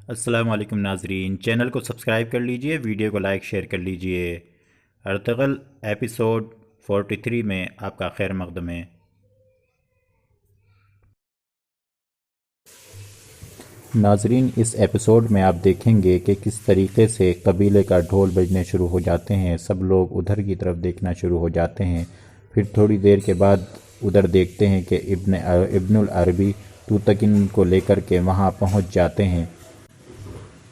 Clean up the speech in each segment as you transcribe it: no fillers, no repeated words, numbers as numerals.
अस्सलाम वालेकुम नाजरीन, चैनल को सब्सक्राइब कर लीजिए, वीडियो को लाइक शेयर कर लीजिए। अर्तगल एपिसोड 43 में आपका खैर मकदम है। नाजरीन, इस एपिसोड में आप देखेंगे कि किस तरीके से कबीले का ढोल बजने शुरू हो जाते हैं। सब लोग उधर की तरफ देखना शुरू हो जाते हैं। फिर थोड़ी देर के बाद उधर देखते हैं कि इब्नुल अरबी तूतकिन को लेकर के वहाँ पहुँच जाते हैं।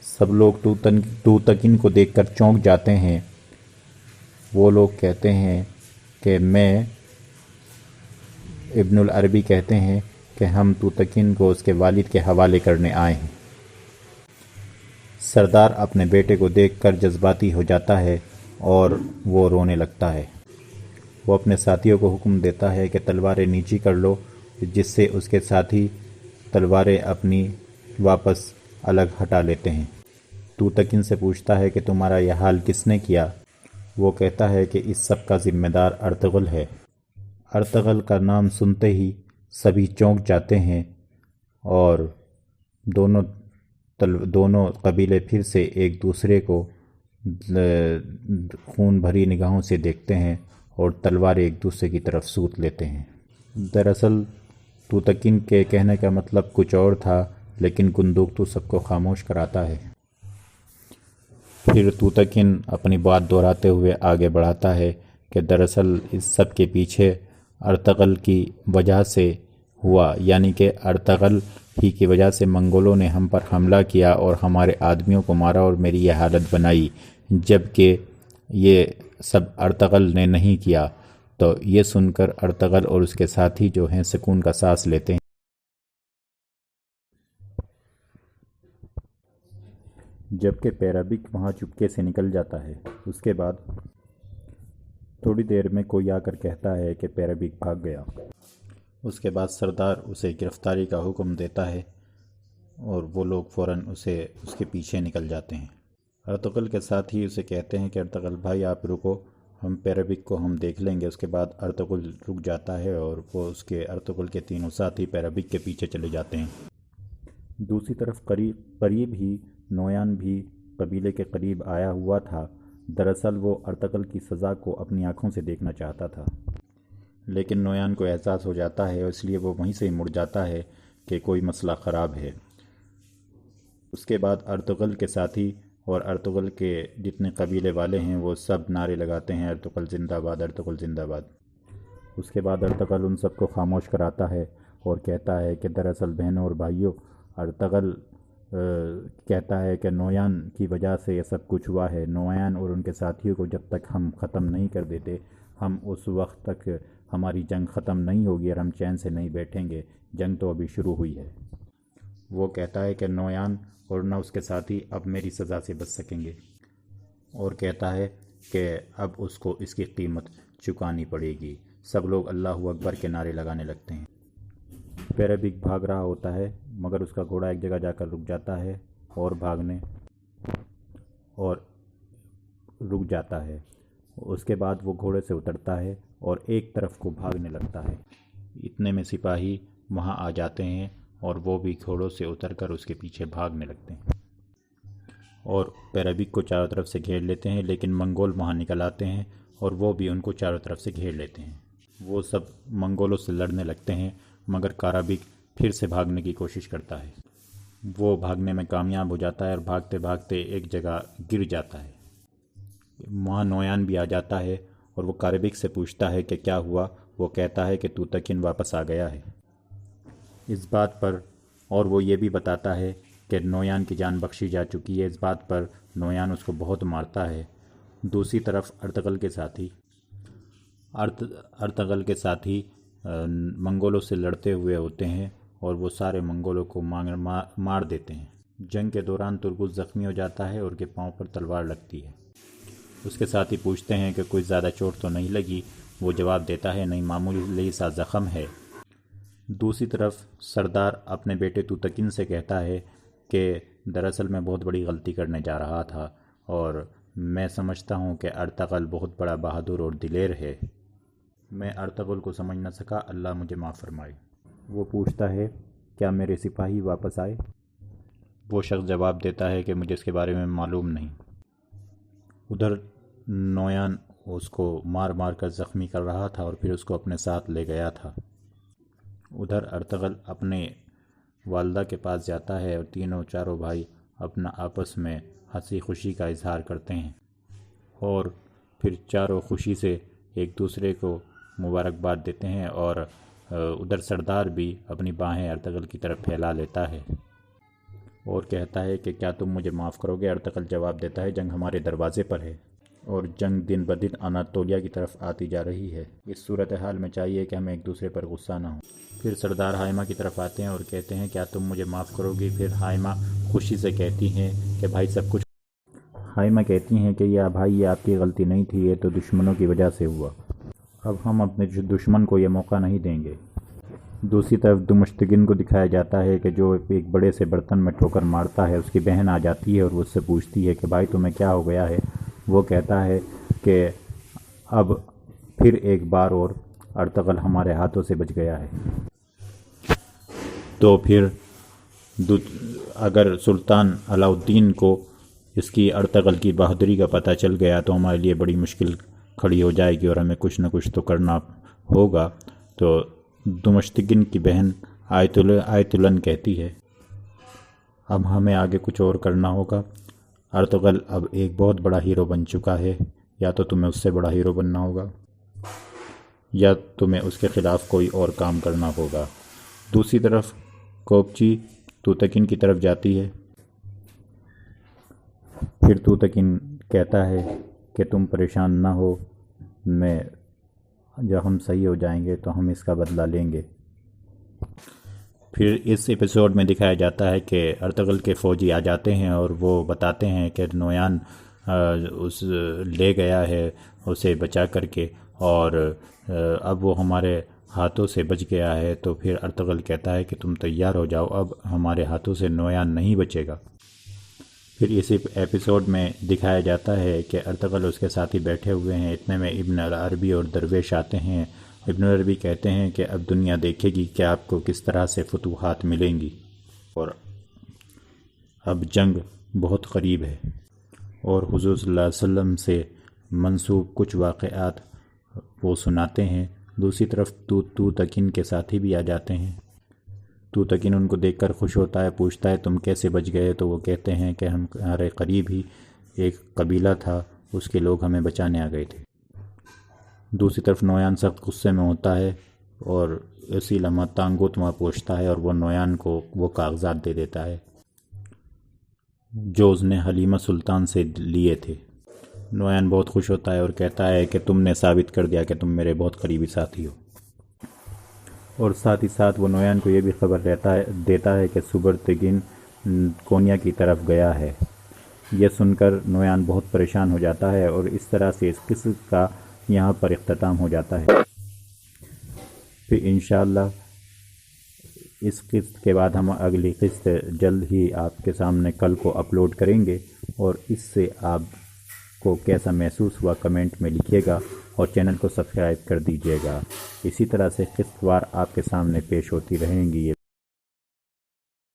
सब लोग तूतकिन को देखकर चौंक जाते हैं। वो लोग कहते हैं कि इब्नुल अरबी कहते हैं कि हम तूतकिन को उसके वालिद के हवाले करने आए हैं। सरदार अपने बेटे को देखकर जज्बाती हो जाता है और वो रोने लगता है। वो अपने साथियों को हुक्म देता है कि तलवारें नीची कर लो, जिससे उसके साथी तलवारें अपनी वापस अलग हटा लेते हैं। तूतकिन से पूछता है कि तुम्हारा यह हाल किसने किया। वो कहता है कि इस सब का जिम्मेदार अर्तगल है। अर्तगल का नाम सुनते ही सभी चौंक जाते हैं और दोनों कबीले फिर से एक दूसरे को खून भरी निगाहों से देखते हैं और तलवारें एक दूसरे की तरफ सूत लेते हैं। दरअसल तूतकिन के कहने का मतलब कुछ और था, लेकिन कुंदूक तो सबको खामोश कराता है। फिर तूतकिन अपनी बात दोहराते हुए आगे बढ़ाता है कि दरअसल इस सब के पीछे अर्तगल की वजह से हुआ, यानी कि अर्तगल ही की वजह से मंगोलों ने हम पर हमला किया और हमारे आदमियों को मारा और मेरी यह हालत बनाई, जबकि ये सब अर्तगल ने नहीं किया। तो ये सुनकर अर्तगल और उसके साथी जो हैं सुकून का सांस लेते हैं। जबकि पैराबिक वहाँ चुपके से निकल जाता है। उसके बाद थोड़ी देर में कोई आकर कहता है कि पैराबिक भाग गया। उसके बाद सरदार उसे गिरफ्तारी का हुक्म देता है और वो लोग फ़ौरन उसके पीछे निकल जाते हैं। अर्तुगल के साथ ही उसे कहते हैं कि अर्तुगल भाई आप रुको, हम पैराबिक को हम देख लेंगे। उसके बाद अर्तुगल रुक जाता है और वो अर्तुगल के तीनों साथी पैराबिक के पीछे चले जाते हैं। दूसरी तरफ करीब ही नोयान भी कबीले के करीब आया हुआ था। दरअसल वो अर्तगल की सज़ा को अपनी आंखों से देखना चाहता था, लेकिन नोयान को एहसास हो जाता है, इसलिए वो वहीं से मुड़ जाता है कि कोई मसला ख़राब है। उसके बाद अर्तुगल के साथी और अर्तुगल के जितने कबीले वाले हैं वो सब नारे लगाते हैं, अर्तुगल ज़िंदाबाद, अर्तुगल ज़िंदाबाद। उसके बाद अर्तुगल उन सबको खामोश कराता है और कहता है कि दरअसल बहनों और भाइयों, अर्तुगल कहता है कि नोयान की वजह से ये सब कुछ हुआ है। नोयान और उनके साथियों को जब तक हम ख़त्म नहीं कर देते, हम उस वक्त तक हमारी जंग ख़त्म नहीं होगी और हम चैन से नहीं बैठेंगे। जंग तो अभी शुरू हुई है। वो कहता है कि नोयान और न उसके साथी अब मेरी सज़ा से बच सकेंगे, और कहता है कि अब उसको इसकी कीमत चुकानी पड़ेगी। सब लोग अल्लाहू अकबर के नारे लगाने लगते हैं। पैराबिक भाग रहा होता है, मगर उसका घोड़ा एक जगह जाकर रुक जाता है और रुक जाता है। उसके बाद वो घोड़े से उतरता है और एक तरफ को भागने लगता है। इतने में सिपाही वहाँ आ जाते हैं और वो भी घोड़ों से उतरकर उसके पीछे भागने लगते हैं और पैराबिक को चारों तरफ से घेर लेते हैं। लेकिन मंगोल वहाँ निकल आते हैं और वो भी उनको चारों तरफ से घेर लेते हैं। वो सब मंगोलों से लड़ने लगते हैं, मगर काराबिक फिर से भागने की कोशिश करता है। वो भागने में कामयाब हो जाता है और भागते भागते एक जगह गिर जाता है। वहाँ नोयान भी आ जाता है और वो काराबिक से पूछता है कि क्या हुआ। वो कहता है कि तूतकिन वापस आ गया है। इस बात पर और वो ये भी बताता है कि नोयान की जान बख्शी जा चुकी है। इस बात पर नोयान उसको बहुत मारता है। दूसरी तरफ अर्तगल के साथी मंगोलों से लड़ते हुए होते हैं और वो सारे मंगोलों को मार देते हैं। जंग के दौरान तुर्गुस ज़ख्मी हो जाता है और उसके पाँव पर तलवार लगती है। उसके साथी पूछते हैं कि कोई ज़्यादा चोट तो नहीं लगी। वो जवाब देता है नहीं, मामूली सा ज़ख्म है। दूसरी तरफ सरदार अपने बेटे तूतकिन से कहता है कि दरअसल मैं बहुत बड़ी गलती करने जा रहा था और मैं समझता हूँ कि अर्तगल बहुत बड़ा बहादुर और दिलेर है। मैं अर्तगल को समझ न सका, अल्लाह मुझे माफ़ फरमाए। वो पूछता है क्या मेरे सिपाही वापस आए। وہ شخص جواب دیتا ہے کہ مجھے اس کے بارے میں معلوم نہیں۔ ادھر نویان اس کو مار مار کر زخمی کر رہا تھا اور پھر اس کو اپنے ساتھ لے گیا تھا۔ ادھر ارطغرل اپنے والدہ کے پاس جاتا ہے اور تینوں چاروں بھائی اپنا آپس میں ہنسی خوشی کا اظہار کرتے ہیں اور پھر چاروں خوشی سے ایک دوسرے کو مبارکباد دیتے ہیں، اور ادھر سردار بھی اپنی باہیں ارطغرل کی طرف پھیلا لیتا ہے اور کہتا ہے کہ کیا تم مجھے معاف کرو گے؟ ارطغرل جواب دیتا ہے جنگ ہمارے دروازے پر ہے اور جنگ دن بدن اناطولیہ کی طرف آتی جا رہی ہے۔ اس صورتحال میں چاہیے کہ ہمیں ایک دوسرے پر غصہ نہ ہو۔ پھر سردار ہائمہ کی طرف آتے ہیں اور کہتے ہیں کیا تم مجھے معاف کرو گی؟ پھر ہائمہ خوشی سے کہتی ہیں کہ بھائی سب کچھ ہائمہ کہتی ہیں کہ یہ آپ کی غلطی نہیں تھی، یہ تو دشمنوں کی وجہ سے ہوا۔ اب ہم اپنے دشمن کو یہ موقع نہیں دیں گے۔ دوسری طرف دمشتگن کو دکھایا جاتا ہے کہ جو ایک بڑے سے برتن میں ٹھوکر مارتا ہے، اس کی بہن آ جاتی ہے اور وہ اس سے پوچھتی ہے کہ بھائی تمہیں کیا ہو گیا ہے؟ وہ کہتا ہے کہ اب پھر ایک بار اور ارطغرل ہمارے ہاتھوں سے بچ گیا ہے۔ تو پھر اگر سلطان علاء الدین کو اس کی ارطغرل کی بہادری کا پتہ چل گیا تو ہمارے لیے بڑی مشکل کھڑی ہو جائے گی اور ہمیں کچھ نہ کچھ تو کرنا ہوگا۔ تو دمشتگن کی بہن آیت الن کہتی ہے اب ہمیں آگے کچھ اور کرنا ہوگا۔ ارطغرل اب ایک بہت بڑا ہیرو بن چکا ہے، یا تو تمہیں اس سے بڑا ہیرو بننا ہوگا یا تمہیں اس کے خلاف کوئی اور کام کرنا ہوگا۔ دوسری طرف کوپچی توتکن کی طرف جاتی ہے۔ پھر توتکن کہتا ہے کہ تم پریشان نہ ہو، جب ہم صحیح ہو جائیں گے تو ہم اس کا بدلہ لیں گے۔ پھر اس ایپیسوڈ میں دکھایا جاتا ہے کہ ارطغرل کے فوجی آ جاتے ہیں اور وہ بتاتے ہیں کہ نویان لے گیا ہے اسے بچا کر کے، اور اب وہ ہمارے ہاتھوں سے بچ گیا ہے۔ تو پھر ارطغرل کہتا ہے کہ تم تیار ہو جاؤ، اب ہمارے ہاتھوں سے نویان نہیں بچے گا۔ پھر اس ایپیسوڈ میں دکھایا جاتا ہے کہ ارطغرل اس کے ساتھی بیٹھے ہوئے ہیں، اتنے میں ابن العربی اور درویش آتے ہیں۔ ابن العربی کہتے ہیں کہ اب دنیا دیکھے گی کہ آپ کو کس طرح سے فتوحات ملیں گی، اور اب جنگ بہت قریب ہے، اور حضور صلی اللہ علیہ وسلم سے منسوب کچھ واقعات وہ سناتے ہیں۔ دوسری طرف توتکن کے ساتھی بھی آ جاتے ہیں۔ توتکن ان کو دیکھ کر خوش ہوتا ہے، پوچھتا ہے تم کیسے بچ گئے؟ تو وہ کہتے ہیں کہ ہمارے قریب ہی ایک قبیلہ تھا، اس کے لوگ ہمیں بچانے آ گئے تھے۔ دوسری طرف نویان سخت غصے میں ہوتا ہے اور اسی لمحہ تانگوت وہاں پہنچتا ہے اور وہ نویان کو وہ کاغذات دے دیتا ہے جو اس نے حلیمہ سلطان سے لیے تھے۔ نویان بہت خوش ہوتا ہے اور کہتا ہے کہ تم نے ثابت کر دیا کہ تم میرے بہت قریبی ساتھی ہو، اور ساتھ ہی ساتھ وہ نویان کو یہ بھی خبر دیتا ہے کہ سبرتگین کونیا کی طرف گیا ہے۔ یہ سن کر نویان بہت پریشان ہو جاتا ہے، اور اس طرح سے اس قسط کا یہاں پر اختتام ہو جاتا ہے۔ پھر انشاءاللہ اس قسط کے بعد ہم اگلی قسط جلد ہی آپ کے سامنے کل کو اپلوڈ کریں گے، اور اس سے آپ کو کیسا محسوس ہوا کمنٹ میں لکھیے گا، اور چینل کو سبسکرائب کر دیجیے گا۔ اسی طرح سے قسط وار آپ کے سامنے پیش ہوتی رہیں گی۔